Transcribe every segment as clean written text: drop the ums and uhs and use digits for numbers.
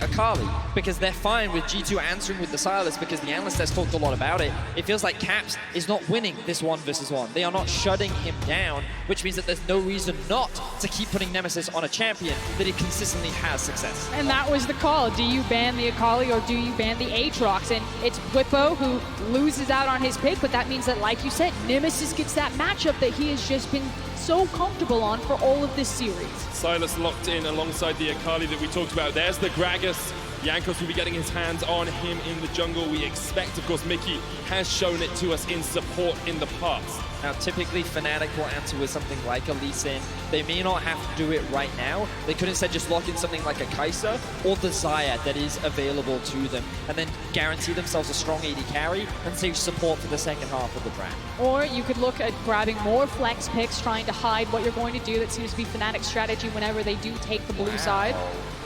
Akali, because they're fine with G2 answering with the Sylas, because the analyst has talked a lot about it. It feels like Caps is not winning this 1v1. They are not shutting him down, which means that there's no reason not to keep putting Nemesis on a champion that he consistently has success. And that was the call. Do you ban the Akali or do you ban the Aatrox? And it's Bwipo who loses out on his pick, but that means that, like you said, Nemesis gets that matchup that he has just been so comfortable on for all of this series. Sylas locked in alongside the Akali that we talked about. There's the Gragas. Jankos will be getting his hands on him in the jungle. We expect, of course, Mykix has shown it to us in support in the past. Now, typically, Fnatic will answer with something like a Hylissang. They may not have to do it right now. They could instead just lock in something like a Xayah or the Xayah that is available to them, and then guarantee themselves a strong AD carry and save support for the second half of the draft. Or you could look at grabbing more flex picks, trying to hide what you're going to do. That seems to be Fnatic's strategy whenever they do take the blue side.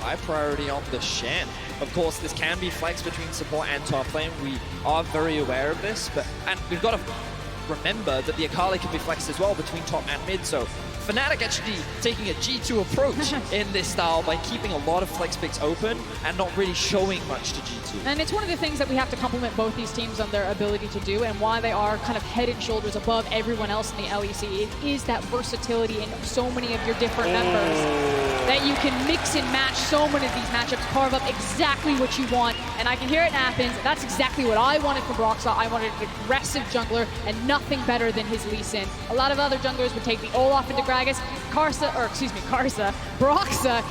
High priority on the Shen. Of course, this can be flex between support and top lane. We are very aware of this, and we've got to remember that the Akali can be flexed as well between top and mid, so Fnatic actually taking a G2 approach in this style by keeping a lot of flex picks open and not really showing much to G2. And it's one of the things that we have to compliment both these teams on their ability to do, and why they are kind of head and shoulders above everyone else in the LEC. It is that versatility in so many of your different members that you can mix and match so many of these matchups, carve up exactly what you want. And I can hear it in Athens. That's exactly what I wanted from Broxah. I wanted an aggressive jungler and nothing better than his Hylissang. A lot of other junglers would take the Olaf into Gragas. Broxah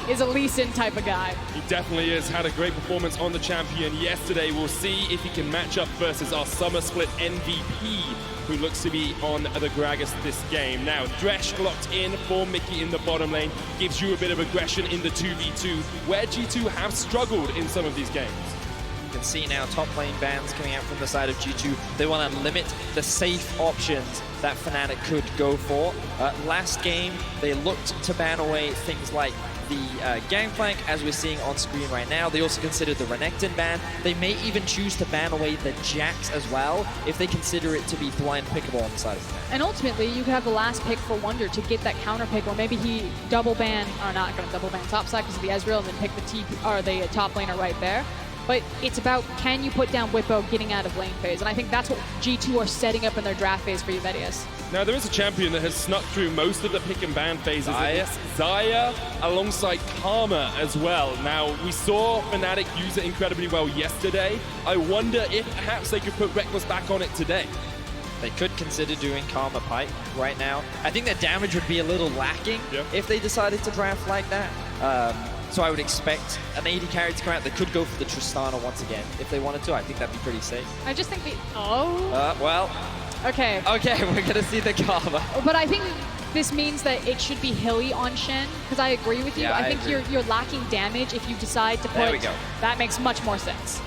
is a Hylissang type of guy. He definitely is. Had a great performance on the champion yesterday. We'll see if he can match up versus our summer split MVP, who looks to be on the Gragas this game. Now, Thresh locked in for Mykix in the bottom lane. Gives you a bit of aggression in the 2v2, where G2 have struggled in some of these games. You can see now top lane bans coming out from the side of G2. They want to limit the safe options that Fnatic could go for. Last game, they looked to ban away things like the Gangplank, as we're seeing on screen right now. They also considered the Renekton ban. They may even choose to ban away the Jax as well, if they consider it to be blind pickable on the side of Fnatic. And ultimately, you could have the last pick for Wunder to get that counter pick, or maybe he double ban, or not going to double ban top side because of the Ezreal, and then pick the top laner right there. But it's about, can you put down Bwipo getting out of lane phase? And I think that's what G2 are setting up in their draft phase for Vedius. Now, there is a champion that has snuck through most of the pick and ban phases. It's Xayah alongside Karma as well. Now, we saw Fnatic use it incredibly well yesterday. I wonder if perhaps they could put Rekkles back on it today. They could consider doing Karma Pipe right now. I think their damage would be a little lacking if they decided to draft like that. So I would expect an AD carry to come out that could go for the Tristana once again if they wanted to. I think that'd be pretty safe. I just think well. Okay. Okay, we're going to see the Karma. But I think this means that it should be hilly on Shen, because I agree with you. Yeah, I think you're lacking damage if you decide to put... There we go. That makes much more sense.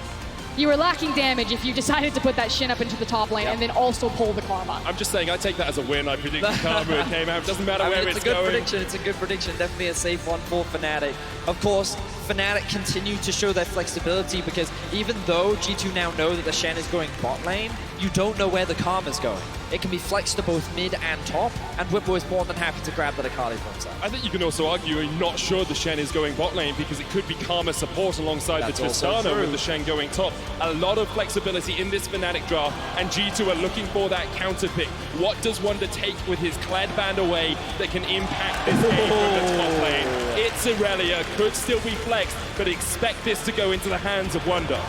You were lacking damage if you decided to put that Shen up into the top lane and then also pull the Karma. I'm just saying, I take that as a win. I predicted Karma it came out. Doesn't matter where it's going. It's a good prediction. Definitely a safe one for Fnatic. Of course, Fnatic continue to show their flexibility, because even though G2 now know that the Shen is going bot lane, you don't know where the Karma's going. It can be flexed to both mid and top, and Bwipo is more than happy to grab that Akali for himself. I think you can also argue you're not sure the Shen is going bot lane, because it could be Karma support alongside the Tristana with the Shen going top. A lot of flexibility in this Fnatic draft, and G2 are looking for that counter pick. What does Wunder take with his Kled band away that can impact this game from the top lane? It's Irelia, could still be flexed, but expect this to go into the hands of Wunder.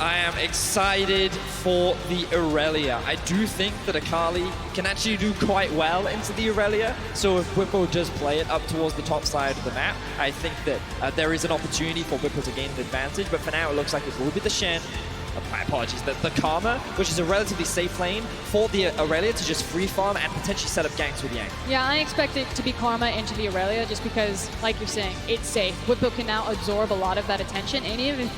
I am excited for the Irelia. I do think that Akali can actually do quite well into the Irelia. So if Bwipo does play it up towards the top side of the map, I think that there is an opportunity for Bwipo to gain an advantage. But for now, it looks like it will be the Shen. My apologies, the Karma, which is a relatively safe lane for the Irelia to just free farm and potentially set up ganks with Yang. Yeah, I expect it to be Karma into the Irelia, just because, like you're saying, it's safe. Bwipo can now absorb a lot of that attention, and even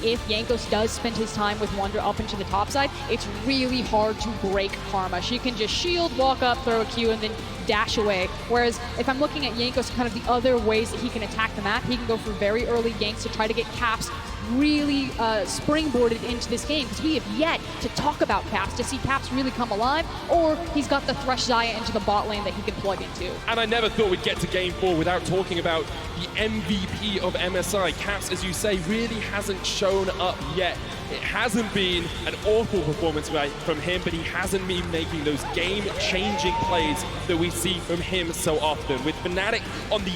if Jankos does spend his time with Wunder up into the top side, it's really hard to break Karma. She can just shield, walk up, throw a Q, and then dash away. Whereas if I'm looking at Jankos, kind of the other ways that he can attack the map, he can go for very early ganks to try to get caps really springboarded into this game, because we have yet to talk about caps, to see caps really come alive, or he's got the Thresh Xayah into the bot lane that he can plug into. And I never thought we'd get to Game 4 without talking about the MVP of MSI. Caps, as you say, really hasn't shown up yet. It hasn't been an awful performance from him, but he hasn't been making those game-changing plays that we see from him so often. With Fnatic on the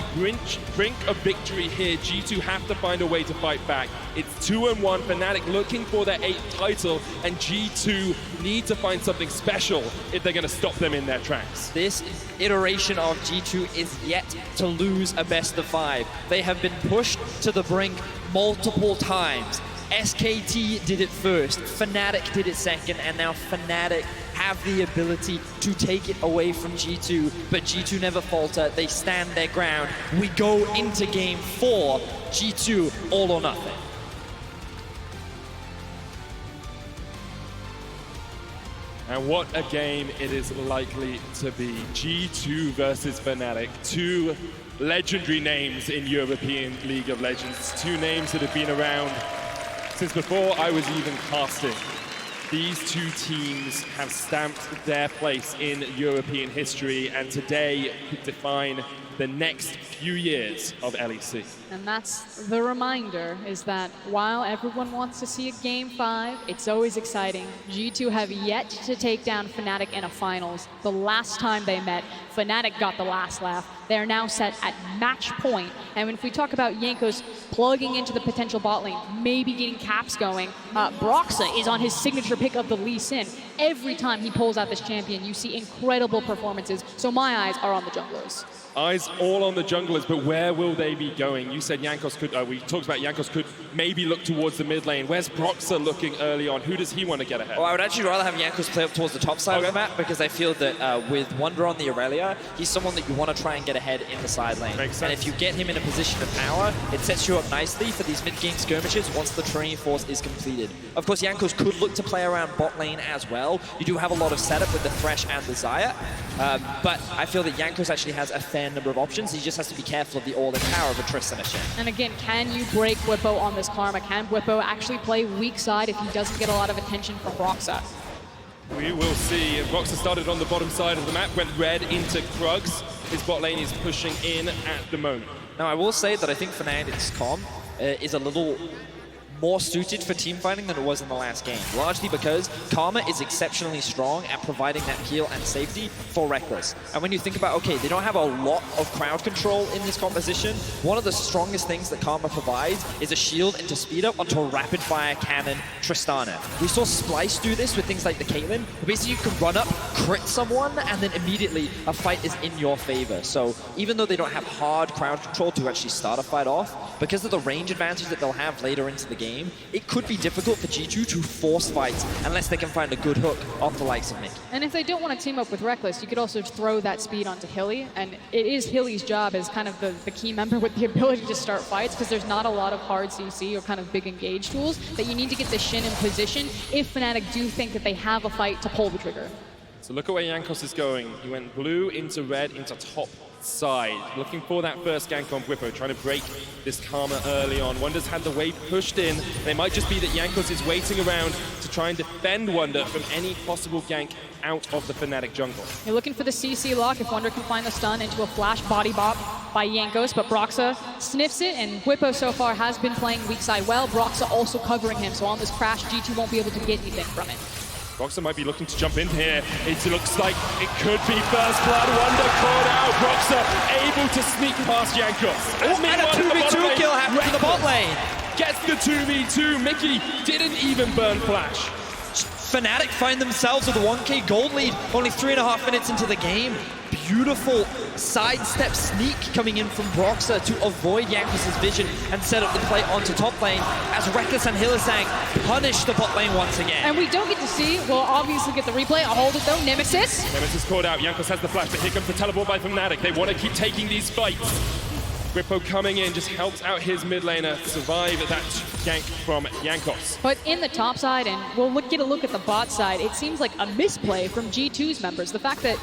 brink of victory here, G2 have to find a way to fight back. It's 2-1, Fnatic looking for their 8th title, and G2 need to find something special if they're going to stop them in their tracks. This iteration of G2 is yet to lose a best of 5. They have been pushed to the brink multiple times. SKT did it first, Fnatic did it second, and now Fnatic have the ability to take it away from G2, but G2 never falter, they stand their ground. We go into Game 4, G2 all or nothing. And what a game it is likely to be. G2 versus Fnatic, 2 legendary names in European League of Legends, 2 names that have been around since before I was even casting. These 2 teams have stamped their place in European history, and today could define the next few years of LEC. And that's the reminder, is that while everyone wants to see a Game 5, it's always exciting. G2 have yet to take down Fnatic in a finals. The last time they met, Fnatic got the last laugh. They are now set at match point. And if we talk about Jankos plugging into the potential bot lane, maybe getting caps going, Broxah is on his signature pick of the Lee Sin. Every time he pulls out this champion, you see incredible performances. So my eyes are on the junglers. Eyes all on the junglers, but where will they be going? You said Jankos could, we talked about Jankos could maybe look towards the mid lane. Where's Broxah looking early on? Who does he want to get ahead? Well, I would actually rather have Jankos play up towards the top side of the map, because I feel that with Wunder on the Irelia, he's someone that you want to try and get ahead in the side lane. Makes sense. And if you get him in a position of power, it sets you up nicely for these mid-game skirmishes once the training force is completed. Of course, Jankos could look to play around bot lane as well. You do have a lot of setup with the Thresh and the Xayah, but I feel that Jankos actually has a fair number of options. He just has to be careful of the all-in power of a Tristana Shen. And again, can you break Bwipo on this Karma? Can Bwipo actually play weak side if he doesn't get a lot of attention from Broxah? We will see. Broxah started on the bottom side of the map, went red into PerkZ. His bot lane is pushing in at the moment. Now, I will say that I think Fnatic's comm is a little more suited for team fighting than it was in the last game, largely because Karma is exceptionally strong at providing that heal and safety for Rekkles. And when you think about, okay, they don't have a lot of crowd control in this composition, one of the strongest things that Karma provides is a shield and to speed up onto a rapid fire cannon Tristana. We saw Splice do this with things like the Caitlyn. Basically, you can run up, crit someone, and then immediately a fight is in your favor. So even though they don't have hard crowd control to actually start a fight off, because of the range advantage that they'll have later into the game, it could be difficult for G2 to force fights unless they can find a good hook off the likes of Mykix. And if they don't want to team up with Rekkles, you could also throw that speed onto Hilly, and it is Hilly's job as kind of the key member with the ability to start fights, because there's not a lot of hard CC or kind of big engage tools that you need to get the Shen in position if Fnatic do think that they have a fight to pull the trigger. So look at where Jankos is going. He went blue into red into top side, looking for that first gank on Bwipo, trying to break this Karma early on. Wunder's had the wave pushed in, and it might just be that Jankos is waiting around to try and defend Wunder from any possible gank out of the Fnatic jungle. You're looking for the CC lock if Wunder can find the stun into a flash body bop by Jankos, but Broxah sniffs it, and Bwipo so far has been playing weak side well. Broxah also covering him, so on this crash, G2 won't be able to get anything from it. Broxah might be looking to jump in here. It looks like it could be first blood. Wunder caught out. Broxah able to sneak past Jankos. And a 2v2 kill happened to the bot lane. Gets the 2v2. Mickey didn't even burn flash. Fnatic find themselves with a 1k gold lead, only 3.5 minutes into the game. Beautiful sidestep sneak coming in from Broxah to avoid Jankos' vision and set up the play onto top lane as Rekkles and Hylissang punish the bot lane once again. And we don't get to see, we'll obviously get the replay. I'll hold it though, Nemesis. Nemesis caught out, Jankos has the flash, but here comes the teleport by Fnatic. They want to keep taking these fights. Bwipo coming in just helps out his mid laner survive that gank from Jankos. But in the top side, and we'll get a look at the bot side, it seems like a misplay from G2's members. The fact that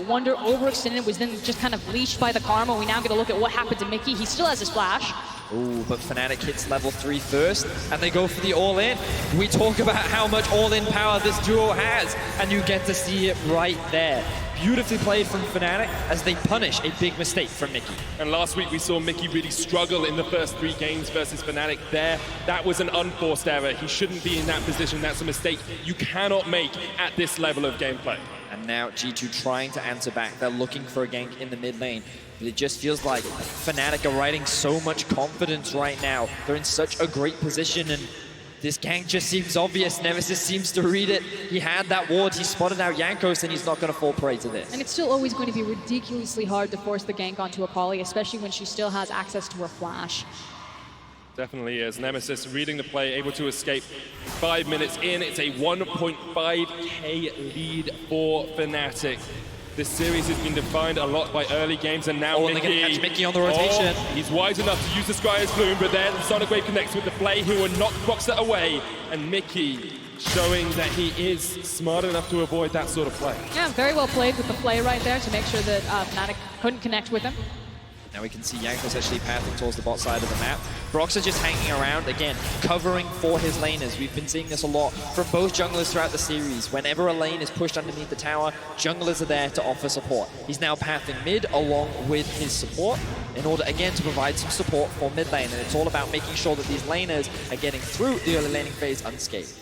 Wunder overextended was then just kind of leashed by the Karma. We now get a look at what happened to Mickey. He still has his flash. Ooh, but Fnatic hits level 3 first, and they go for the all-in. We talk about how much all-in power this duo has, and you get to see it right there. Beautifully played from Fnatic as they punish a big mistake from Mickey. And last week we saw Mickey really struggle in the first 3 games versus Fnatic there. That was an unforced error. He shouldn't be in that position. That's a mistake you cannot make at this level of gameplay. And now G2 trying to answer back. They're looking for a gank in the mid lane. But it just feels like Fnatic are riding so much confidence right now. They're in such a great position, and this gank just seems obvious. Nemesis seems to read it. He had that ward, he spotted out Jankos, and he's not going to fall prey to this. And it's still always going to be ridiculously hard to force the gank onto Akali, especially when she still has access to her flash. Definitely is. Nemesis reading the play, able to escape 5 minutes in. It's a 1.5k lead for Fnatic. This series has been defined a lot by early games, and now Mickey. They're going to catch Mickey on the rotation. He's wise enough to use the Scryer's Bloom, but then Sonic Wave connects with the play. He will knock Broxah away, and Mickey showing that he is smart enough to avoid that sort of play. Yeah, very well played with the play right there to make sure that Fnatic couldn't connect with him. Now we can see Jankos actually pathing towards the bot side of the map. Broxah just hanging around, again, covering for his laners. We've been seeing this a lot from both junglers throughout the series. Whenever a lane is pushed underneath the tower, junglers are there to offer support. He's now pathing mid along with his support in order, again, to provide some support for mid lane. And it's all about making sure that these laners are getting through the early laning phase unscathed.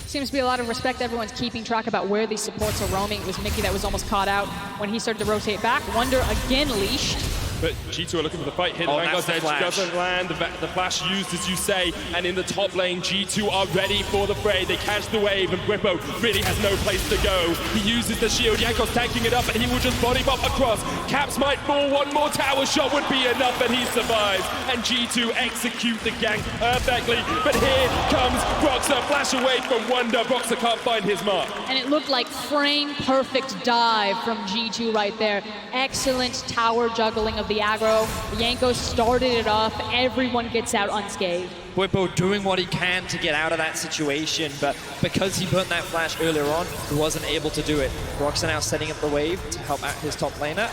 Seems to be a lot of respect. Everyone's keeping track about where these supports are roaming. It was Mickey that was almost caught out when he started to rotate back. Wunder again leashed. But G2 are looking for the fight here. The Vanguard's edge doesn't land. The flash used, as you say. And in the top lane, G2 are ready for the fray. They catch the wave, and Bwipo really has no place to go. He uses the shield. Jankos tanking it up, and he will just body bump across. Caps might fall. One more tower shot would be enough, and he survives. And G2 execute the gank perfectly. But here comes Broxah. Flash away from Wunder. Broxah can't find his mark. And it looked like frame-perfect dive from G2 right there. Excellent tower juggling of the aggro. Jankos started it off. Everyone gets out unscathed. Bwipo doing what he can to get out of that situation, but because he burnt that flash earlier on, he wasn't able to do it. Broxah now setting up the wave to help out his top laner,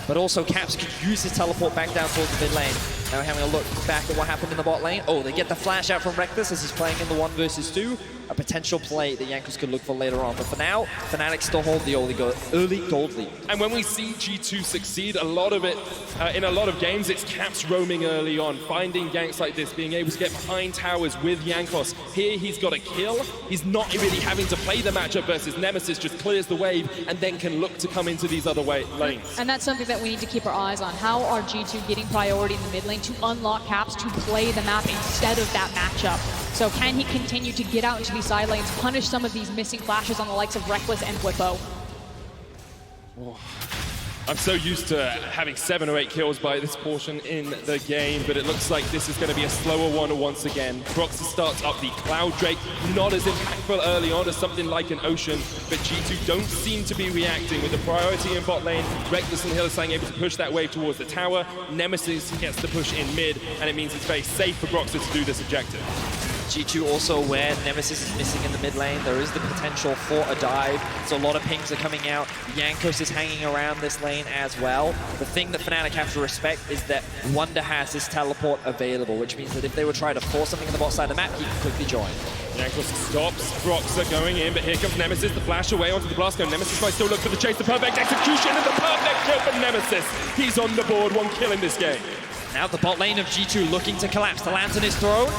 but also Caps could use his teleport back down towards the mid lane. Now we're having a look back at what happened in the bot lane. Oh, they get the flash out from Rekkles as he's playing in the 1 versus 2. A potential play that Jankos could look for later on. But for now, Fnatic still hold the early gold lead. And when we see G2 succeed, a lot of it, in a lot of games, it's Caps roaming early on, finding ganks like this, being able to get behind towers with Jankos. Here he's got a kill. He's not really having to play the matchup versus Nemesis, just clears the wave and then can look to come into these other lanes. And that's something that we need to keep our eyes on. How are G2 getting priority in the mid lane to unlock Caps to play the map instead of that matchup? So can he continue to get out into these side lanes, punish some of these missing flashes on the likes of Rekkles and Bwipo? Oh. I'm so used to having 7 or 8 kills by this portion in the game, but it looks like this is going to be a slower one once again. Broxah starts up the Cloud Drake, not as impactful early on as something like an Ocean, but G2 don't seem to be reacting with the priority in bot lane. Rekkles and Hylissang able to push that wave towards the tower. Nemesis gets the push in mid, and it means it's very safe for Broxah to do this objective. G2 also where Nemesis is missing in the mid lane. There is the potential for a dive. So a lot of pings are coming out. Jankos is hanging around this lane as well. The thing that Fnatic have to respect is that Wunder has his teleport available, which means that if they were trying to force something in the bot side of the map, he can quickly join. Jankos stops Broxah going in, but here comes Nemesis. The flash away onto the blast cone. Nemesis might still look for the chase. The perfect execution and the perfect kill for Nemesis. He's on the board, 1 kill in this game. Now the bot lane of G2 looking to collapse. The lantern is thrown.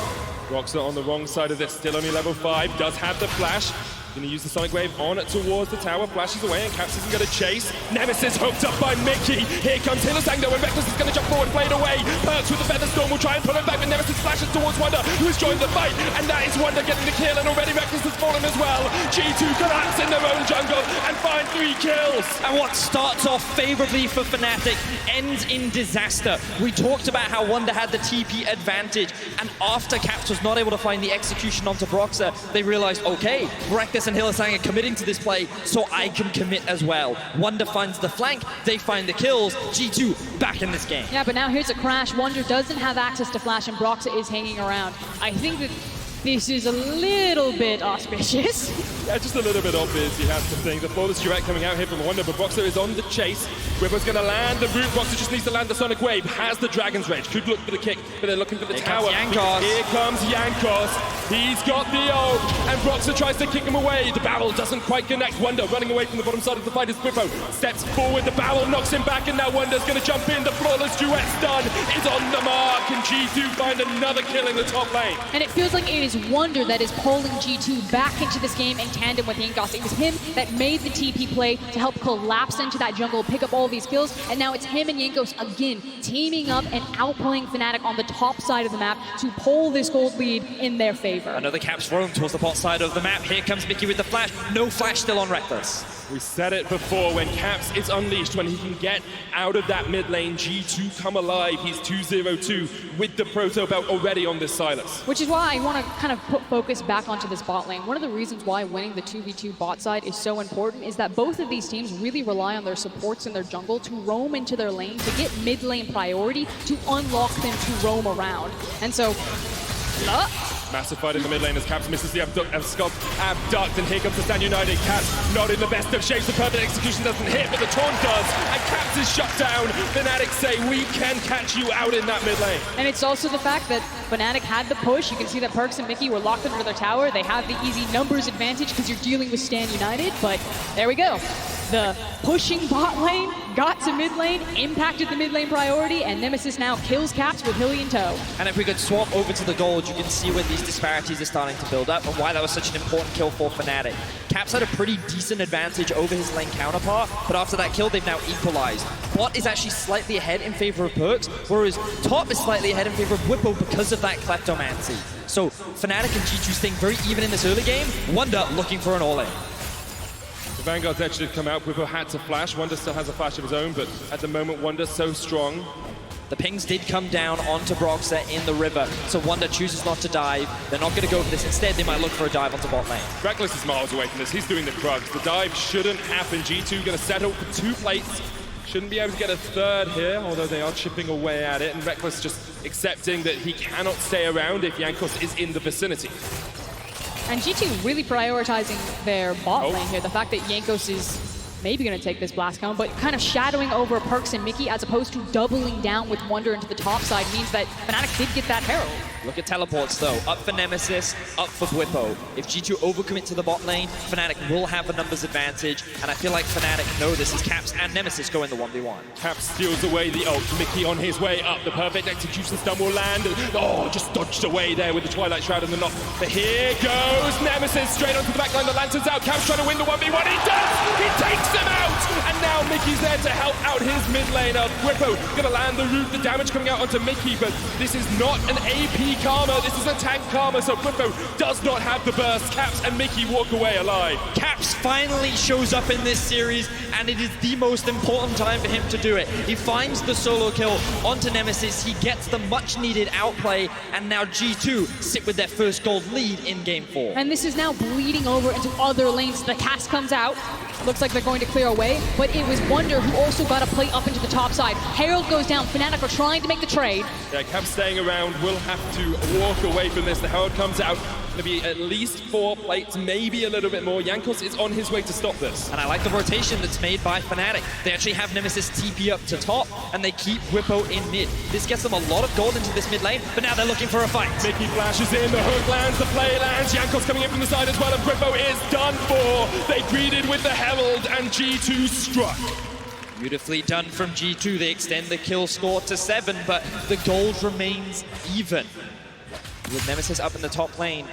Broxah on the wrong side of this, still only level 5, does have the flash. Gonna use the Sonic Wave on towards the tower, flashes away, and Caps isn't gonna chase. Nemesis hooked up by Mickey. Here comes Hylissang though, and Rekkles is gonna jump forward, play it away. PerkZ with the Feather Storm will try and pull him back, but Nemesis flashes towards Wunder, who has joined the fight, and that is Wunder getting the kill, and already Rekkles has fallen as well. G2 collapse in their own jungle and find 3 kills. And what starts off favorably for Fnatic ends in disaster. We talked about how Wunder had the TP advantage, and after Caps was not able to find the execution onto Broxah, they realized, okay, Rekkles and Hylissang are committing to this play, so I can commit as well. Wunder finds the flank, they find the kills. G2 back in this game. Yeah, but now here's a crash. Wunder doesn't have access to flash, and Broxah is hanging around. I think that this is a little bit auspicious. Yeah, just a little bit obvious, you have to think. The flawless duet coming out here from Wunder, but Broxah is on the chase. Bwipo's going to land the root. Broxah just needs to land the Sonic Wave. Has the Dragon's Rage. Could look for the kick, but they're looking for the tower. Here comes Jankos. He's got the ult, and Broxah tries to kick him away. The barrel doesn't quite connect. Wunder running away from the bottom side of the fight as Bwipo steps forward. The barrel knocks him back, and now Wunder's going to jump in. The flawless duet's done. Is on the mark, and G2 find another kill in the top lane. And it feels like it is Wunder that is pulling G2 back into this game in tandem with Jankos. It was him that made the TP play to help collapse into that jungle, pick up all these kills, and now it's him and Jankos again teaming up and outplaying Fnatic on the top side of the map to pull this gold lead in their favor. Another Caps roam towards the bot side of the map. Here comes Mickey with the flash. No flash still on Rekkles. We said it before, when Caps is unleashed, when he can get out of that mid lane, G2 come alive. He's 2-0-2 with the Proto belt already on this Sylas. Which is why I want to kind of put focus back onto this bot lane. One of the reasons why winning the 2v2 bot side is so important is that both of these teams really rely on their supports in their jungle to roam into their lane, to get mid lane priority, to unlock them to roam around. And so, massive fight in the mid lane as Caps misses the abduct, and here comes the Stand United. Caps not in the best of shapes. The perfect execution doesn't hit, but the taunt does, and Caps is shut down. Fnatic say, we can catch you out in that mid lane. And it's also the fact that Fnatic had the push. You can see that PerkZ and Mickey were locked under their tower. They have the easy numbers advantage because you're dealing with Stand United, but there we go. The pushing bot lane got to mid lane, impacted the mid lane priority, and Nemesis now kills Caps with Hilly in tow. And if we could swap over to the gold, you can see where these disparities are starting to build up and why that was such an important kill for Fnatic. Caps had a pretty decent advantage over his lane counterpart, but after that kill, they've now equalized. Bot is actually slightly ahead in favor of PerkZ, whereas top is slightly ahead in favor of Bwipo because of that Kleptomancy. So Fnatic and G2 staying very even in this early game. Wunder looking for an all-in. The Vanguard's edge did come out. Bwipo had to flash. Wunder still has a flash of his own, but at the moment, Wunder's so strong. The pings did come down onto Broxah in the river, so Wunder chooses not to dive. They're not going to go for this. Instead, they might look for a dive onto bot lane. Rekkles is miles away from this. He's doing the Krugs. The dive shouldn't happen. G2 going to settle for 2 plates. Shouldn't be able to get a third here, although they are chipping away at it. And Rekkles just accepting that he cannot stay around if Jankos is in the vicinity. And G2 really prioritizing their bot lane here. The fact that Jankos is maybe going to take this blast cone, but kind of shadowing over PerkZ and Mickey as opposed to doubling down with Wunder into the top side means that Fnatic did get that Herald. Look at teleports though. Up for Nemesis, up for Bwipo. If G2 overcommit to the bot lane, Fnatic will have a numbers advantage, and I feel like Fnatic know this as Caps and Nemesis go in the 1v1. Caps steals away the ult. Mickey on his way up. The perfect execution stun will land. Oh, just dodged away there with the Twilight Shroud and the knock. But here goes Nemesis straight onto the backline. The Lantern's out. Caps trying to win the 1v1. He does! He takes him out! And now Mickey's there to help out his mid laner. Bwipo gonna land the root. The damage coming out onto Mickey, but this is not an AP Karma. This is a tank Karma, so Bwipo does not have the burst. Caps and Mickey walk away alive. Caps finally shows up in this series, and it is the most important time for him to do it. He finds the solo kill onto Nemesis. He gets the much-needed outplay, and now G2 sit with their first gold lead in Game 4. And this is now bleeding over into other lanes. The cast comes out. Looks like they're going to clear away, but it was Wunder who also got a play up into the top side. Herald goes down. Fnatic are trying to make the trade. Yeah, Caps staying around will have to walk away from this. The Herald comes out. Going to be at least 4 plates, maybe a little bit more. Jankos is on his way to stop this. And I like the rotation that's made by Fnatic. They actually have Nemesis TP up to top, and they keep Bwipo in mid. This gets them a lot of gold into this mid lane, but now they're looking for a fight. Mickey flashes in, the hook lands, the play lands. Jankos coming in from the side as well, and Bwipo is done for. They greeted with the Herald, and G2 struck. Beautifully done from G2. They extend the kill score to 7, but the gold remains even. With Nemesis up in the top lane,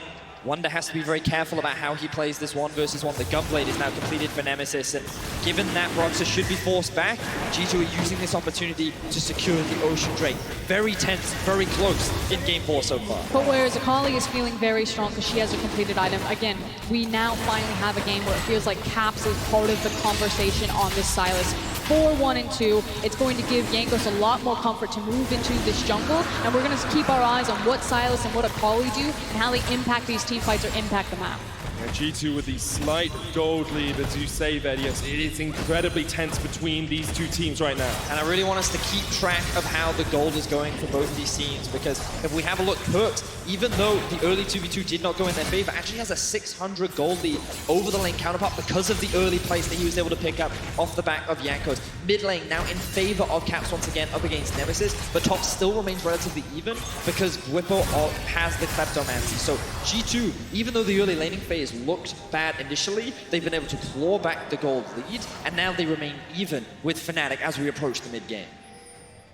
Wunder has to be very careful about how he plays this 1v1. The Gunblade is now completed for Nemesis, and given that Broxah should be forced back, G2 are using this opportunity to secure the Ocean Drake. Very tense, very close in Game 4 so far. But whereas Akali is feeling very strong because she has a completed item, again, we now finally have a game where it feels like Caps is part of the conversation on this Sylas. 4-1 and 2, it's going to give Jankos a lot more comfort to move into this jungle, and we're going to keep our eyes on what Sylas and what Akali do and how they impact these team fights or impact the map. G2 with the slight gold lead, as you say, Vedius. It is incredibly tense between these two teams right now. And I really want us to keep track of how the gold is going for both these teams, because if we have a look, PerkZ, even though the early 2v2 did not go in their favor, actually has a 600 gold lead over the lane counterpart because of the early plays that he was able to pick up off the back of Jankos. Mid lane now in favor of Caps once again up against Nemesis, but top still remains relatively even because Bwipo has the Kleptomancy. So G2, even though the early laning phase looked bad initially, they've been able to claw back the gold lead, and now they remain even with Fnatic as we approach the mid game.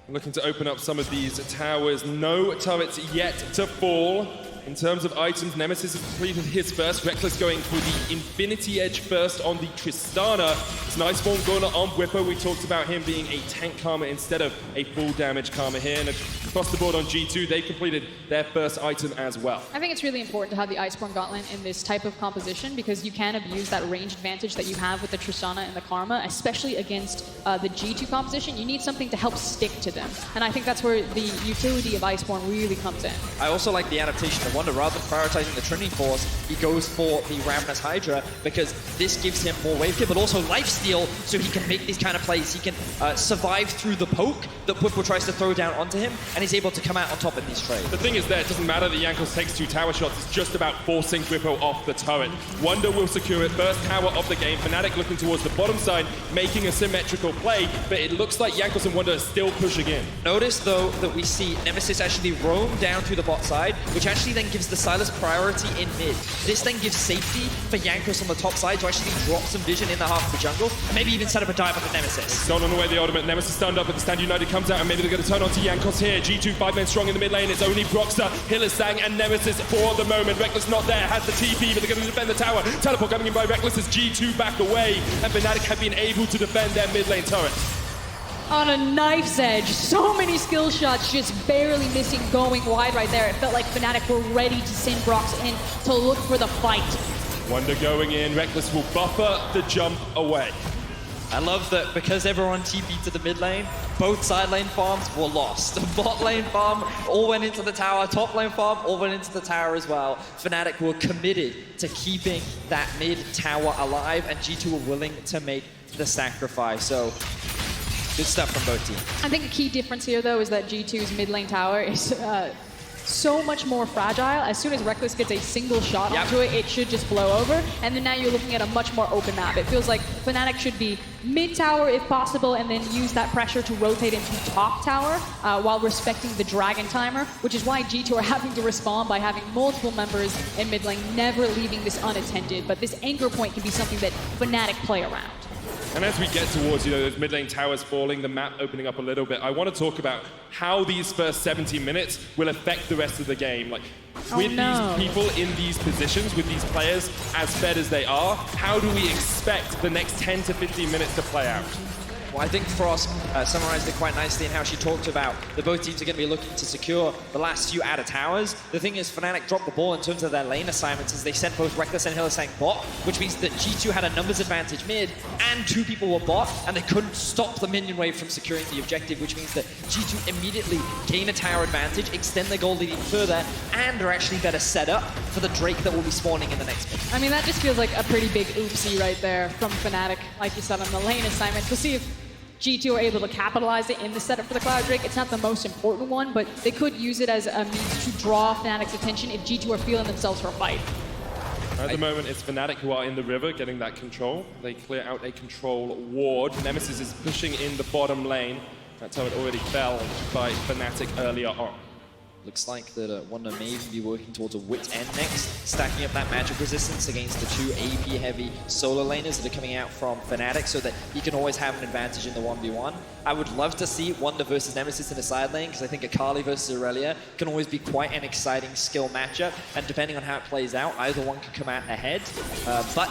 Looking to open up some of these towers. No turrets yet to fall. In terms of items, Nemesis has completed his first. Rekkles going for the Infinity Edge first on the Tristana. It's nice one going on Bwipo. We talked about him being a tank Karma instead of a full damage Karma here. And across the board on G2, they've completed their first item as well. I think it's really important to have the Iceborne Gauntlet in this type of composition because you can abuse that range advantage that you have with the Tristana and the Karma, especially against the G2 composition. You need something to help stick to them. And I think that's where the utility of Iceborne really comes in. I also like the adaptation of Wunder. Rather than prioritizing the Trinity Force, he goes for the Ravenous Hydra because this gives him more wave kill, but also lifesteal, so he can make these kind of plays. He can survive through the poke that Bwipo tries to throw down onto him, and he's able to come out on top in these trades. The thing is that it doesn't matter that Jankos takes 2 tower shots, it's just about forcing Bwipo off the turret. Wunder will secure it, first tower of the game. Fnatic looking towards the bottom side, making a symmetrical play, but it looks like Jankos and Wunder are still pushing in. Notice, though, that we see Nemesis actually roam down through the bot side, which actually then gives the Sylas priority in mid. This then gives safety for Jankos on the top side to actually drop some vision in the heart of the jungle, and maybe even set up a dive on the Nemesis. Not on the way the ultimate. Nemesis stunned up, but the Stand United comes out, and maybe they're going to turn onto Jankos here. G2 5 men strong in the mid lane. It's only Broxah, Hylissang, and Nemesis for the moment. Rekkles not there, has the TP, but they're going to defend the tower. Teleport coming in by Rekkles as G2 back away, and Fnatic have been able to defend their mid lane turret. On a knife's edge, so many skill shots just barely missing, going wide right there. It felt like Fnatic were ready to send Broxah in to look for the fight. Wunder going in, Rekkles will buffer the jump away. I love that because everyone TP'd to the mid lane, both side lane farms were lost. Bot lane farm all went into the tower, top lane farm all went into the tower as well. Fnatic were committed to keeping that mid tower alive, and G2 were willing to make the sacrifice. So good stuff from both teams. I think a key difference here, though, is that G2's mid lane tower is so much more fragile. As soon as Rekkles gets a single shot onto it, it should just blow over. And then now you're looking at a much more open map. It feels like Fnatic should be mid tower if possible, and then use that pressure to rotate into top tower while respecting the dragon timer, which is why G2 are having to respond by having multiple members in mid lane, never leaving this unattended. But this anchor point can be something that Fnatic play around. And as we get towards, those mid lane towers falling, the map opening up a little bit, I want to talk about how these first 70 minutes will affect the rest of the game. Like, with these people in these positions, with these players as fed as they are, how do we expect the next 10 to 15 minutes to play out? Well, I think Frost summarized it quite nicely in how she talked about that both teams are going to be looking to secure the last few outer towers. The thing is, Fnatic dropped the ball in terms of their lane assignments as they sent both Rekkles and Hylissang bot, which means that G2 had a numbers advantage mid, and 2 people were bot, and they couldn't stop the minion wave from securing the objective, which means that G2 immediately gain a tower advantage, extend their gold lead even further, and are actually better set up for the Drake that will be spawning in the next mid. I mean, that just feels like a pretty big oopsie right there from Fnatic, like you said, on the lane assignment. We'll see if G2 are able to capitalize it in the setup for the Cloud Drake. It's not the most important one, but they could use it as a means to draw Fnatic's attention if G2 are feeling themselves for a fight. At the moment, it's Fnatic who are in the river getting that control. They clear out a control ward. Nemesis is pushing in the bottom lane. That turret already fell by Fnatic earlier on. Looks like that Wunder may even be working towards a Wit End next, stacking up that magic resistance against the 2 AP-heavy solo laners that are coming out from Fnatic so that he can always have an advantage in the 1v1. I would love to see Wunder versus Nemesis in a side lane because I think Akali versus Irelia can always be quite an exciting skill matchup, and depending on how it plays out, either one can come out ahead. But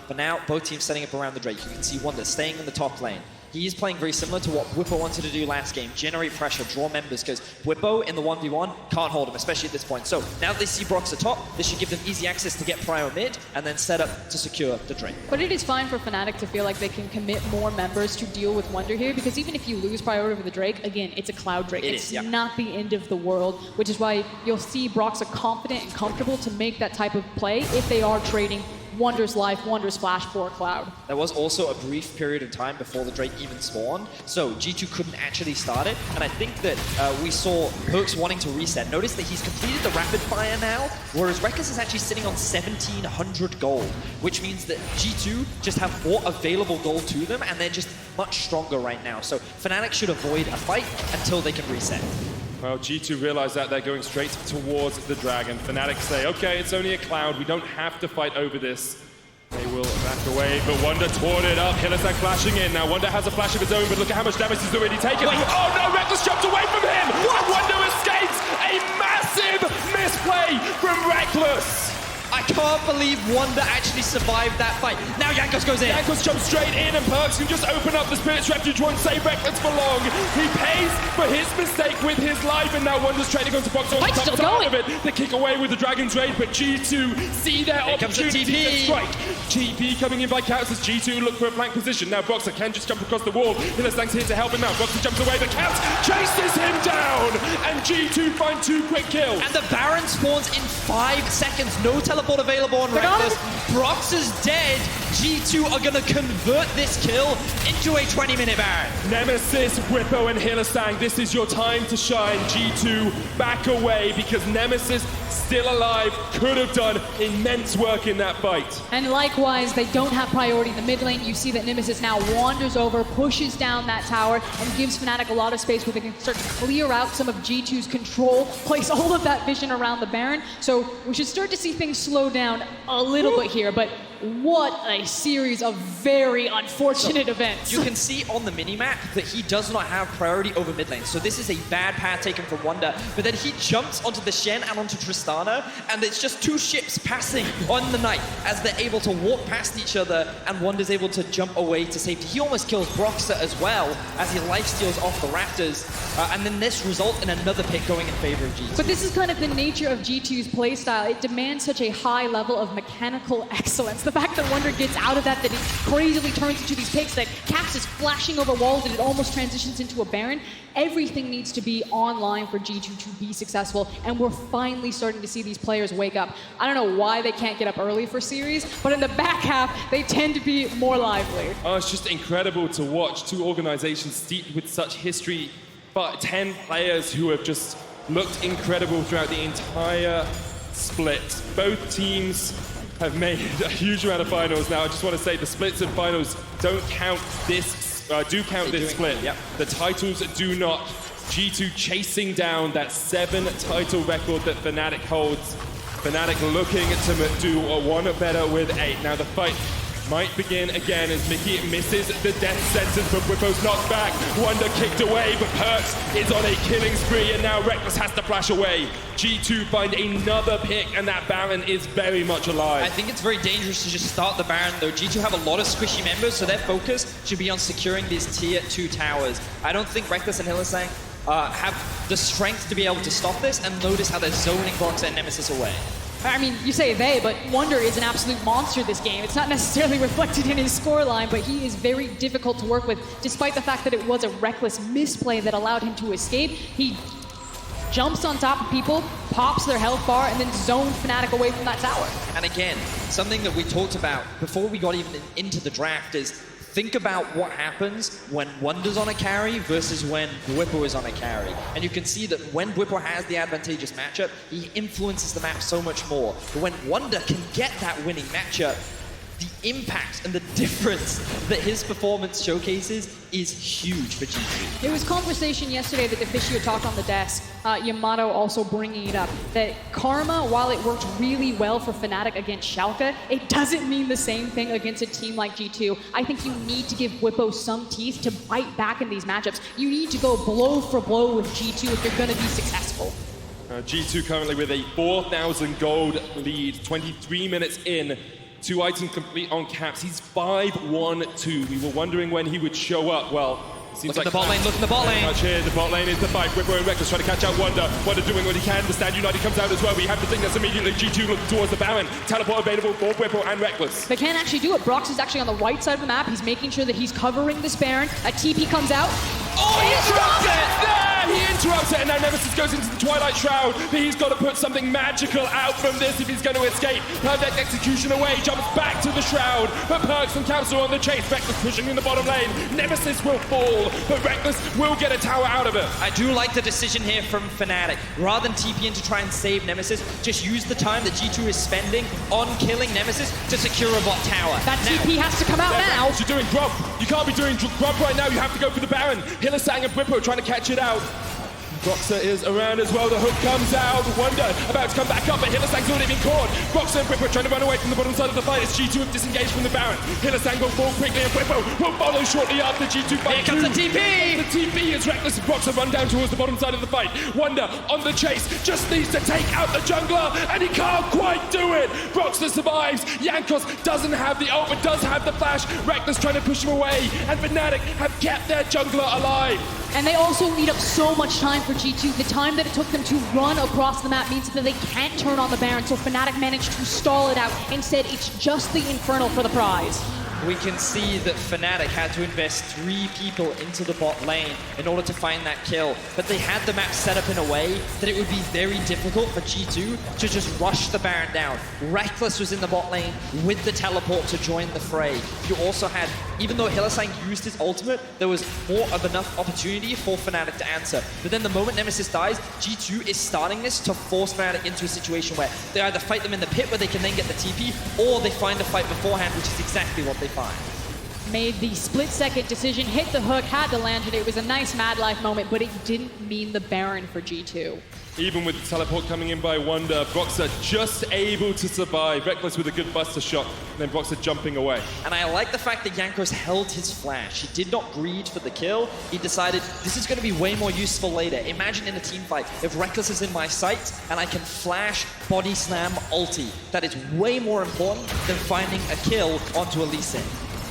for now, both teams setting up around the Drake. You can see Wunder staying in the top lane. He is playing very similar to what Bwipo wanted to do last game, generate pressure, draw members, because Bwipo in the 1v1 can't hold him, especially at this point. So now that they see Broxah top, this should give them easy access to get prio mid, and then set up to secure the Drake. But it is fine for Fnatic to feel like they can commit more members to deal with Wunder here, because even if you lose priority over the Drake, again, it's a Cloud Drake. It's not the end of the world, which is why you'll see Broxah confident and comfortable to make that type of play if they are trading Wunder's life, Wunder's flash for Cloud. There was also a brief period of time before the Drake even spawned, so G2 couldn't actually start it, and I think that we saw PerkZ wanting to reset. Notice that he's completed the rapid fire now, whereas Rekkles is actually sitting on 1,700 gold, which means that G2 just have more available gold to them, and they're just much stronger right now. So Fnatic should avoid a fight until they can reset. Well, G2 realize that they're going straight towards the dragon. Fnatic say, okay, it's only a cloud. We don't have to fight over this. They will back away, but Wunder tore it up. Hylissang flashing in. Now Wunder has a flash of his own, but look at how much damage he's already taken. Wait. Oh no, Rekkles jumped away from him! And Wunder escapes! A massive misplay from Rekkles! I can't believe Wunder actually survived that fight. Now Jankos goes in. Jankos jumps straight in, and PerkZ can just open up the Spirit's Refuge, won't save Rekkles for long. He pays for his mistake with his life, and now Wunder's trading onto Broxah on the top side of it. They kick away with the Dragon's Raid, but G2 see their opportunity to strike. GP coming in by Couch as G2 look for a flank position. Now Broxah can just jump across the wall. Hylissang's here to help him out. Broxah jumps away, but Couch chases him down, and G2 find 2 quick kills. And the Baron spawns in 5 seconds. No teleport available on Rekkles. Broxah's dead. G2 are gonna convert this kill into a 20-minute Baron. Nemesis, Bwipo, and Hylissang, this is your time to shine. G2 back away because Nemesis still alive, could have done immense work in that fight. And likewise, they don't have priority in the mid lane. You see that Nemesis now wanders over, pushes down that tower, and gives Fnatic a lot of space where they can start to clear out some of G2's control, place all of that vision around the Baron. So we should start to see things slow down a little bit here, but what a series of very unfortunate events. You can see on the minimap that he does not have priority over mid lane. So this is a bad path taken from Wunder, but then he jumps onto the Shen and onto Tristana, and it's just 2 ships passing on the night as they're able to walk past each other, and Wunder's able to jump away to safety. He almost kills Broxah as well as he lifesteals off the Raptors, and then this results in another pick going in favor of G2. But this is kind of the nature of G2's playstyle. It demands such a high level of mechanical excellence. The fact that Wunder gets out of that it crazily turns into these picks, that Caps is flashing over walls, and it almost transitions into a Baron. Everything needs to be online for G2 to be successful, and we're finally starting to see these players wake up. I don't know why they can't get up early for series, but in the back half, they tend to be more lively. Oh, it's just incredible to watch 2 organizations steeped with such history, but 10 players who have just looked incredible throughout the entire split. Both teams have made a huge amount of finals. Now, I just want to say the splits and finals don't count this, do count this split. Yep. The titles do not. G2 chasing down that 7 title record that Fnatic holds. Fnatic looking to do one better with 8. Now the fight might begin again as Mickey misses the death sentence, but Bwipo's knocked back. Wunder kicked away, but PerkZ is on a killing spree, and now Rekkles has to flash away. G2 find another pick, and that Baron is very much alive. I think it's very dangerous to just start the Baron, though. G2 have a lot of squishy members, so their focus should be on securing these tier 2 towers. I don't think Rekkles and Hylissang have the strength to be able to stop this, and notice how they're zoning Broxah and Nemesis away. I mean, you say they, but Wunder is an absolute monster this game. It's not necessarily reflected in his scoreline, but he is very difficult to work with, despite the fact that it was a reckless misplay that allowed him to escape. He jumps on top of people, pops their health bar, and then zones Fnatic away from that tower. And again, something that we talked about before we got even into the draft is think about what happens when Wunder's on a carry versus when Bwipo is on a carry. And you can see that when Bwipo has the advantageous matchup, he influences the map so much more. But when Wunder can get that winning matchup, the impact and the difference that his performance showcases is huge for G2. There was conversation yesterday that the Fishy had talked on the desk, Yamato also bringing it up, that Karma, while it worked really well for Fnatic against Schalke, it doesn't mean the same thing against a team like G2. I think you need to give Bwipo some teeth to bite back in these matchups. You need to go blow for blow with G2 if you're going to be successful. G2 currently with a 4,000 gold lead, 23 minutes in. 2 items complete on Caps. He's 5-1-2. We were wondering when he would show up. Well, seems look like at the bot lane, look at the bot lane. Much here. The bot lane is the fight. Bwipo and Rekkles trying to catch out Wunder. Wunder doing what he can. The Stand United comes out as well. We have to think that's immediately G2 looking towards the Baron. Teleport available for Bwipo and Rekkles. They can't actually do it. Broxah is actually on the right side of the map. He's making sure that he's covering this Baron. A TP comes out. Oh, he interrupts it! There! He interrupts it, and now Nemesis goes into the Twilight Shroud, but he's got to put something magical out from this if he's going to escape. Perfect execution away, jumps back to the Shroud, but PerkZ and Caps are on the chase. Rekkles pushing in the bottom lane. Nemesis will fall, but Rekkles will get a tower out of it. I do like the decision here from Fnatic. Rather than TP in to try and save Nemesis, just use the time that G2 is spending on killing Nemesis to secure a bot tower. That TP has to come out now. You're doing grub. You can't be doing grub right now. You have to go for the Baron. Hylissang and Bwipo trying to catch it out. Broxah is around as well. The hook comes out. Wunder about to come back up, but Hylissang's already been caught. Broxah and Bwipo trying to run away from the bottom side of the fight as G2 have disengaged from the Baron. Hylissang will fall quickly, and Bwipo will follow shortly after G2 fight. Here comes the TP! The TP is Rekkles. Broxah run down towards the bottom side of the fight. Wunder on the chase, just needs to take out the jungler, and he can't quite do it. Broxah survives. Jankos doesn't have the ult, but does have the flash. Rekkles trying to push him away, and Fnatic have kept their jungler alive. And they also eat up so much time for G2. The time that it took them to run across the map means that they can't turn on the Baron, so Fnatic managed to stall it out. Instead, it's just the Infernal for the prize. We can see that Fnatic had to invest 3 people into the bot lane in order to find that kill. But they had the map set up in a way that it would be very difficult for G2 to just rush the Baron down. Rekkles was in the bot lane with the teleport to join the fray. You also had, even though Hylissang used his ultimate, there was more of enough opportunity for Fnatic to answer. But then the moment Nemesis dies, G2 is starting this to force Fnatic into a situation where they either fight them in the pit where they can then get the TP, or they find a fight beforehand, which is exactly what they find. Made the split-second decision, hit the hook, had to land it. It was a nice Mad Life moment, but it didn't mean the Baron for G2. Even with the teleport coming in by Wunder, Broxah just able to survive. Rekkles with a good buster shot, and then Broxah jumping away. And I like the fact that Jankos held his flash. He did not greed for the kill. He decided this is going to be way more useful later. Imagine in a team fight, if Rekkles is in my sight and I can flash, body slam, ulti. That is way more important than finding a kill onto a Hylissang.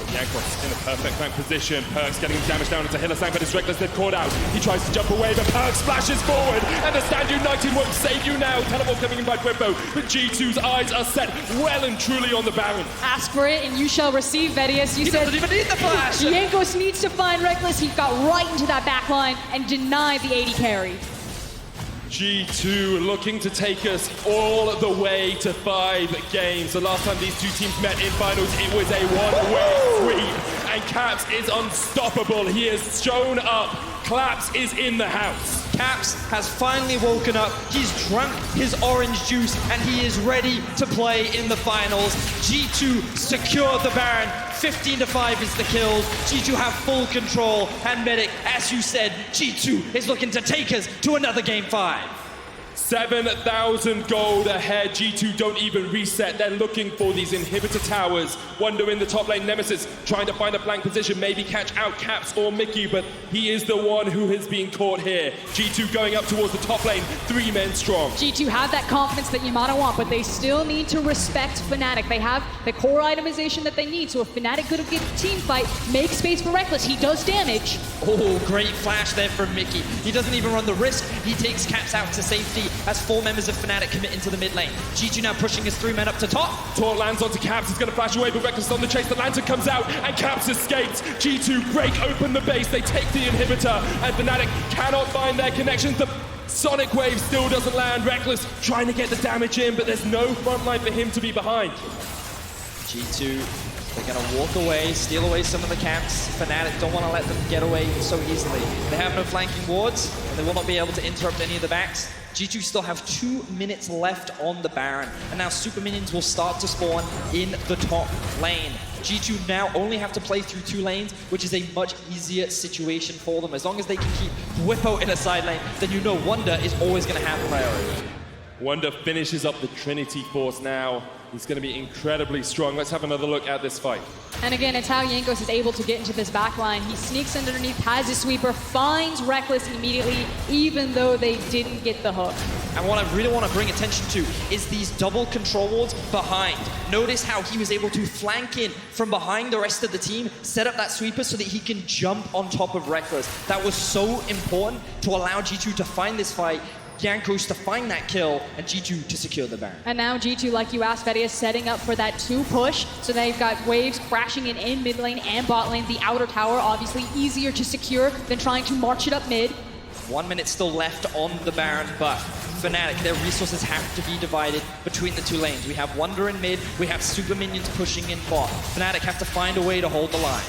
Jankos in a perfect flank position. PerkZ getting damage down into Hylissang, but it's Rekkles they've caught out. He tries to jump away, but PerkZ splashes forward, and the Stand United won't save you now. Teleport coming in by Bwipo, but G2's eyes are set well and truly on the Baron. Ask for it, and you shall receive, Vedius. You He said doesn't even need the flash! Jankos needs to find Rekkles. He got right into that backline and denied the AD carry. G2 looking to take us all the way to 5 games. The last time these two teams met in finals, it was a one-way sweep. And Caps is unstoppable. He has shown up. Claps is in the house. Caps has finally woken up. He's drunk his orange juice, and he is ready to play in the finals. G2 secure the Baron. 15-5 is the kills. G2 have full control. And Medic, as you said, G2 is looking to take us to another Game 5. 7,000 gold ahead. G2 don't even reset. They're looking for these inhibitor towers. Wunder in the top lane. Nemesis trying to find a flank position, maybe catch out Caps or Mickey, but he is the one who has been caught here. G2 going up towards the top lane, 3 men strong. G2 have that confidence that Yamato want, but they still need to respect Fnatic. They have the core itemization that they need, so if Fnatic could have given a team fight, make space for Rekkles. He does damage. Oh, great flash there from Mickey. He doesn't even run the risk. He takes Caps out to safety as 4 members of Fnatic commit into the mid lane. G2 now pushing his 3 men up to top. Taunt lands onto Caps. He's going to flash away, but Rekkles on the chase. The lantern comes out, and Caps escapes. G2 break open the base. They take the inhibitor, and Fnatic cannot find their connections. The Sonic Wave still doesn't land. Rekkles trying to get the damage in, but there's no front line for him to be behind. G2, they're going to walk away, steal away some of the camps. Fnatic don't want to let them get away so easily. They have no flanking wards, and they will not be able to interrupt any of the backs. G2 still have 2 minutes left on the Baron, and now super minions will start to spawn in the top lane. G2 now only have to play through 2 lanes, which is a much easier situation for them. As long as they can keep Bwipo in a side lane, then you know Wunder is always going to have priority. Wunder finishes up the Trinity Force now. He's going to be incredibly strong. Let's have another look at this fight. And again, it's how Jankos is able to get into this backline. He sneaks underneath, has his sweeper, finds Rekkles immediately, even though they didn't get the hook. And what I really want to bring attention to is these double control wards behind. Notice how he was able to flank in from behind the rest of the team, set up that sweeper so that he can jump on top of Rekkles. That was so important to allow G2 to find this fight, Jankos to find that kill, and G2 to secure the Baron. And now G2, like you asked, Vedius, setting up for that 2 push. So they've got waves crashing in mid lane and bot lane. The outer tower, obviously easier to secure than trying to march it up mid. 1 minute still left on the Baron, but Fnatic, their resources have to be divided between the two lanes. We have Wunder in mid, we have super minions pushing in bot. Fnatic have to find a way to hold the line.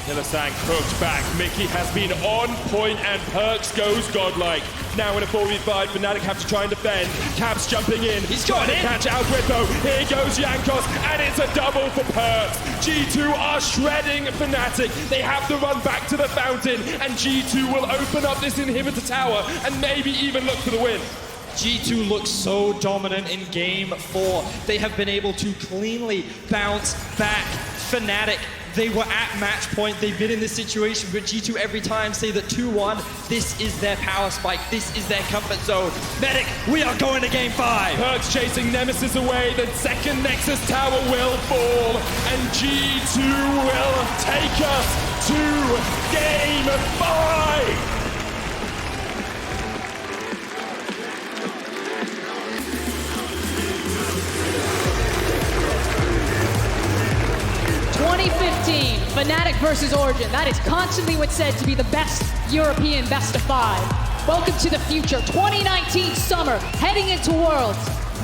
Hylissang cooked back. Mickey has been on point and PerkZ goes godlike. Now in a 4v5, Fnatic have to try and defend. Caps jumping in. He's trying to in. catch out Bwipo. Here goes Jankos, and it's a double for PerkZ. G2 are shredding Fnatic. They have to run back to the fountain, and G2 will open up this inhibitor tower and maybe even look for the win. G2 looks so dominant in game 4. They have been able to cleanly bounce back. Fnatic, they were at match point. They've been in this situation, but G2 every time say that 2-1, this is their power spike. This is their comfort zone. Medic, we are going to game 5. PerkZ chasing Nemesis away. The second Nexus tower will fall, and G2 will take us to game 5. 2015, Fnatic versus Origin. That is constantly what's said to be the best European best of 5. Welcome to the future. 2019 Summer, heading into Worlds,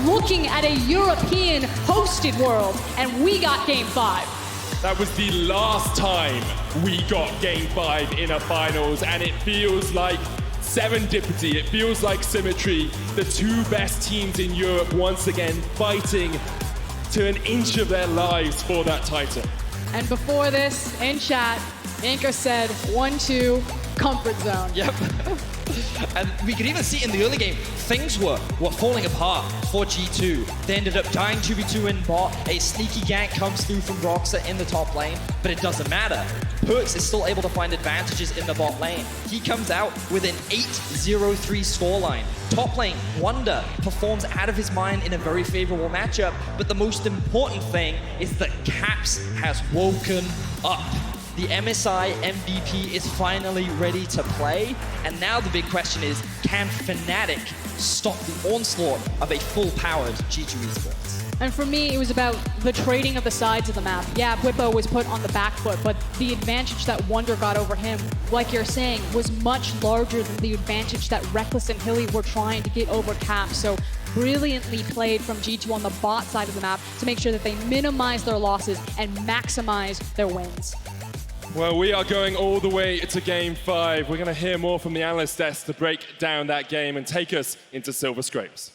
looking at a European hosted world, and we got game 5. That was the last time we got game 5 in a finals, and it feels like serendipity, it feels like symmetry. The two best teams in Europe once again fighting to an inch of their lives for that title. And before this, in chat, Jankos said 1-2, comfort zone. Yep. And we could even see in the early game, things were falling apart for G2. They ended up dying 2v2 in bot. A sneaky gank comes through from Broxah in the top lane, but it doesn't matter. PerkZ is still able to find advantages in the bot lane. He comes out with an 8-0-3 scoreline. Top lane, Wunder performs out of his mind in a very favorable matchup, but the most important thing is that Caps has woken up. The MSI MVP is finally ready to play, and now the big question is, can Fnatic stop the onslaught of a full-powered G2 eSports? And for me, it was about the trading of the sides of the map. Yeah, Bwipo was put on the back foot, but the advantage that Wunder got over him, like you're saying, was much larger than the advantage that Rekkles and Hilly were trying to get over Cap. So brilliantly played from G2 on the bot side of the map to make sure that they minimize their losses and maximize their wins. Well, we are going all the way to game 5. We're going to hear more from the analyst desk to break down that game and take us into Silver Scrapes.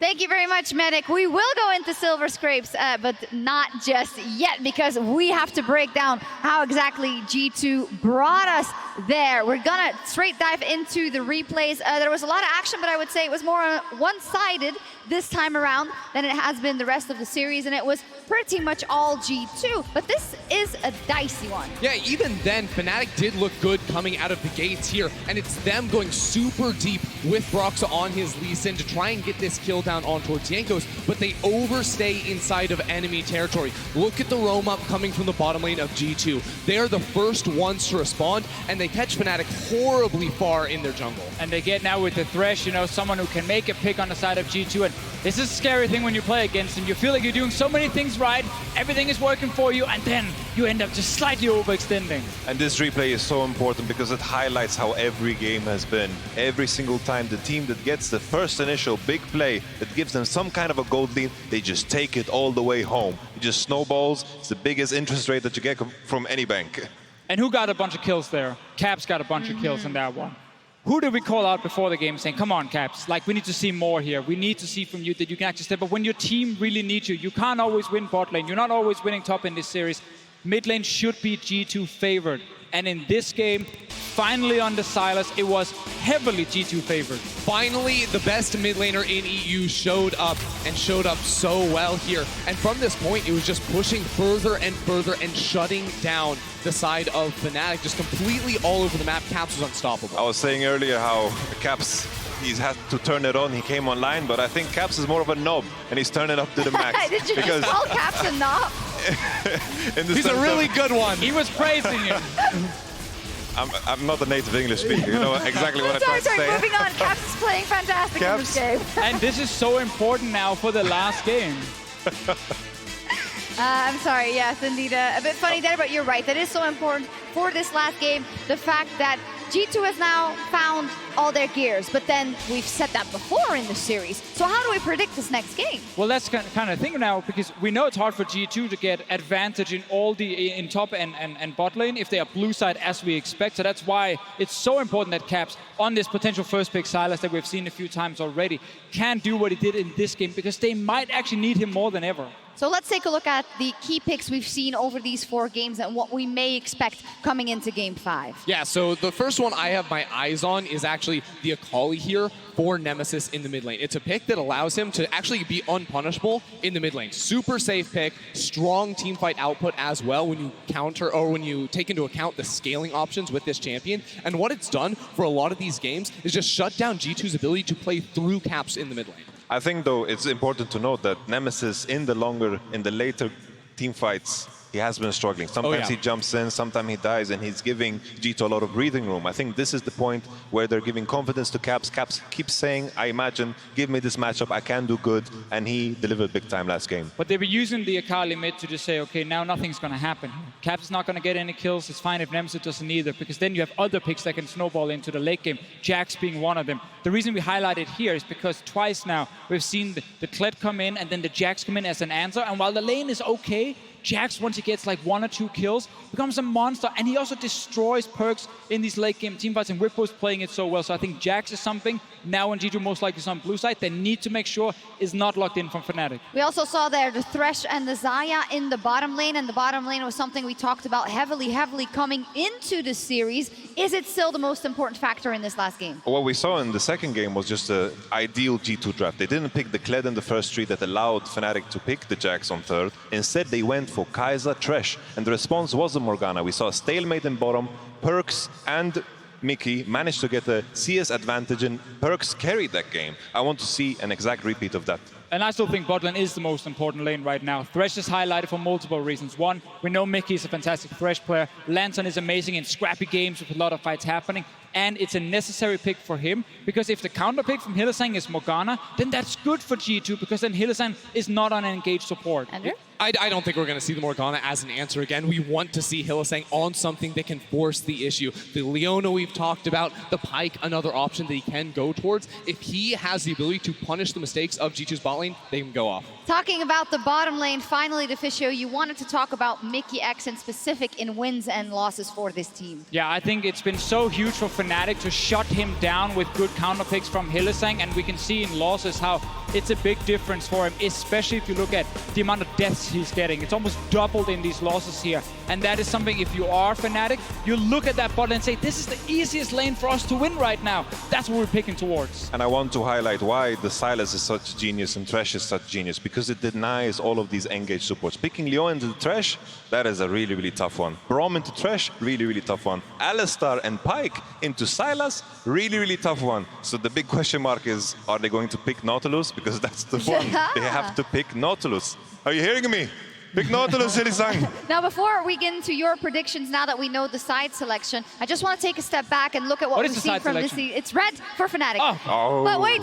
Thank you very much, Medic. We will go into Silver Scrapes, but not just yet, because we have to break down how exactly G2 brought us there. We're gonna straight dive into the replays. There was a lot of action, but I would say it was more one-sided this time around than it has been the rest of the series, and it was pretty much all G2, but this is a dicey one. Yeah, even then, Fnatic did look good coming out of the gates here, and it's them going super deep with Broxah on his Lee Sin to try and get this kill down on towards Jankos, but they overstay inside of enemy territory. Look at the roam up coming from the bottom lane of G2. They are the first ones to respond, and they catch Fnatic horribly far in their jungle. And they get now with the Thresh, you know, someone who can make a pick on the side of G2, and this is a scary thing when you play against him. You feel like you're doing so many things right, everything is working for you, and then you end up just slightly overextending. And this replay is so important because it highlights how every game has been. Every single time the team that gets the first initial big play that gives them some kind of a gold lead, they just take it all the way home. It just snowballs. It's the biggest interest rate that you get from any bank. And who got a bunch of kills there? Caps got a bunch of kills in that one. Who did we call out before the game saying, come on, Caps, like we need to see more here. We need to see from you that you can actually step up. When your team really needs you, you can't always win bot lane. You're not always winning top in this series. Mid lane should be G2 favored. And in this game, finally on the Sylas, it was heavily G2 favored. Finally, the best mid laner in EU showed up, and showed up so well here. And from this point, it was just pushing further and further and shutting down the side of Fnatic, just completely all over the map. Caps was unstoppable. I was saying earlier how Caps, he's had to turn it on. He came online, but I think Caps is more of a knob, and he's turning up to the max. Did you just call Caps a knob? He's a really good one. He was praising him. I'm not a native English speaker, you know exactly what I'm trying to say. Moving on. Caps is playing fantastic in this game. And this is so important now for the last game. I'm sorry, yes, indeed. A bit funny there, but you're right. That is so important for this last game. The fact that G2 has now found all their gears, but then we've said that before in the series. So how do we predict this next game? Well, that's kind of thing now, because we know it's hard for G2 to get advantage in all in top and bot lane if they are blue side as we expect. So that's why it's so important that Caps, on this potential first pick Sylas that we've seen a few times already, can do what he did in this game, because they might actually need him more than ever. So let's take a look at the key picks we've seen over these 4 games and what we may expect coming into Game 5. Yeah, so the first one I have my eyes on is actually the Akali here for Nemesis in the mid lane. It's a pick that allows him to actually be unpunishable in the mid lane. Super safe pick, strong teamfight output as well when you counter or when you take into account the scaling options with this champion. And what it's done for a lot of these games is just shut down G2's ability to play through Caps in the mid lane. I think, though, it's important to note that Nemesis, in the later team fights, he has been struggling. Sometimes he jumps in, sometimes he dies, and he's giving G2 a lot of breathing room. I think this is the point where they're giving confidence to Caps. Caps keeps saying, I imagine, give me this matchup, I can do good, and he delivered big time last game. But they were using the Akali mid to just say, okay, now nothing's going to happen. Caps is not going to get any kills. It's fine if Nemesis doesn't either, because then you have other picks that can snowball into the late game, Jax being one of them. The reason we highlight it here is because twice now we've seen the Kled come in and then the Jax come in as an answer, and while the lane is okay, Jax, once he gets like 1 or 2 kills, becomes a monster, and he also destroys PerkZ in these late game teamfights, and Bwipo's playing it so well. So I think Jax is something, now when G2 most likely is on blue side, they need to make sure is not locked in from Fnatic. We also saw there the Thresh and the Xayah in the bottom lane, and the bottom lane was something we talked about heavily coming into the series. Is it still the most important factor in this last game? What we saw in the second game was just an ideal G2 draft. They didn't pick the Kled in the first 3 that allowed Fnatic to pick the Jax on 3rd. Instead, they went for Kai'Sa, Thresh, and the response was a Morgana. We saw a stalemate in bottom. PerkZ and Mickey managed to get a CS advantage, and PerkZ carried that game. I want to see an exact repeat of that. And I still think bot lane is the most important lane right now. Thresh is highlighted for multiple reasons. One, we know Mickey is a fantastic Thresh player. Lantern is amazing in scrappy games with a lot of fights happening. And it's a necessary pick for him, because if the counter pick from Hylissang is Morgana, then that's good for G2, because then Hylissang is not on engaged support. Andrew? I don't think we're going to see the Morgana as an answer again. We want to see Hylissang on something that can force the issue. The Leona we've talked about, the Pyke, another option that he can go towards. If he has the ability to punish the mistakes of G2's bot lane, they can go off. Talking about the bottom lane, finally, Deficio, you wanted to talk about Mykix in specific in wins and losses for this team. Yeah, I think it's been so huge for Fnatic to shut him down with good counter picks from Hylissang, and we can see in losses how it's a big difference for him, especially if you look at the amount of deaths he's getting. It's almost doubled in these losses here, and that is something, if you are Fnatic, you look at that bot and say, this is the easiest lane for us to win right now. That's what we're picking towards. And I want to highlight why the Sylas is such genius and Thresh is such genius, because it denies all of these engaged supports. Picking Leon into the Thresh, that is a really, really tough one. Braum into Thresh, really, really tough one. Alistar and Pyke into Sylas, really, really tough one. So the big question mark is, are they going to pick Nautilus? Because that's the one. They have to pick Nautilus. Are you hearing me? Big Nautilus, Hylissang. Now, before we get into your predictions, now that we know the side selection, I just want to take a step back and look at what we've seen from this series. It's red for Fnatic. Oh. But wait.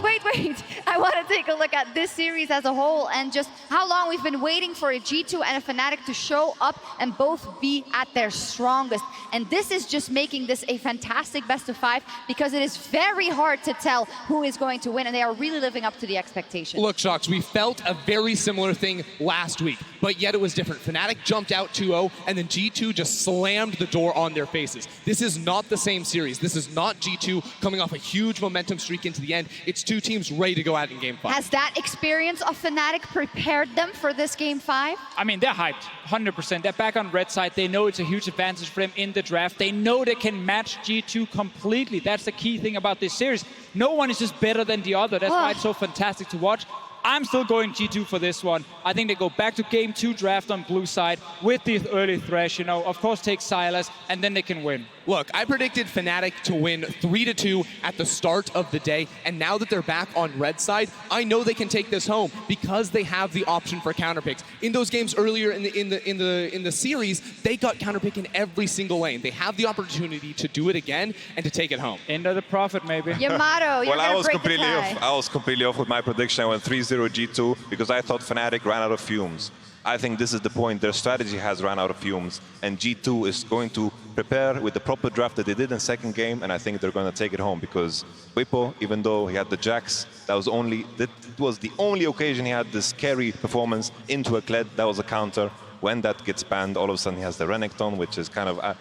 I want to take a look at this series as a whole and just how long we've been waiting for a G2 and a Fnatic to show up and both be at their strongest. And this is just making this a fantastic best of 5, because it is very hard to tell who is going to win, and they are really living up to the expectation. Look, Shox, we felt a very similar thing last week, but yet it was different. Fnatic jumped out 2-0, and then G2 just slammed the door on their faces. This is not the same series. This is not G2 coming off a huge momentum streak into the end. It's 2 teams ready to go out in Game 5. Has that experience of Fnatic prepared them for this Game 5? I mean, they're hyped, 100%. They're back on red side. They know it's a huge advantage for them in the draft. They know they can match G2 completely. That's the key thing about this series. No one is just better than the other. That's why it's so fantastic to watch. I'm still going G2 for this one. I think they go back to Game 2 draft on blue side with the early Thresh, of course take Sylas, and then they can win. Look, I predicted Fnatic to win 3-2 at the start of the day, and now that they're back on red side, I know they can take this home because they have the option for counter picks. In those games earlier in the series, they got counter pick in every single lane. They have the opportunity to do it again and to take it home. End of the profit, maybe. Yamato, you're I was break the completely tie. off. I was completely off with my prediction. I went 3-0 G2 because I thought Fnatic ran out of fumes. I think this is the point. Their strategy has run out of fumes, and G2 is going to prepare with the proper draft that they did in second game, and I think they're going to take it home because Bwipo, even though he had the Jax, that was the only occasion he had this carry performance into a Kled. That was a counter. When that gets banned, all of a sudden he has the Renekton, which is kind of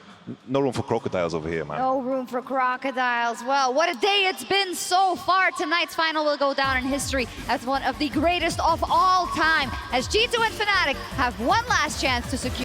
no room for crocodiles over here, man. No room for crocodiles. Well, what a day it's been so far. Tonight's final will go down in history as one of the greatest of all time, as G2 and Fnatic have one last chance to secure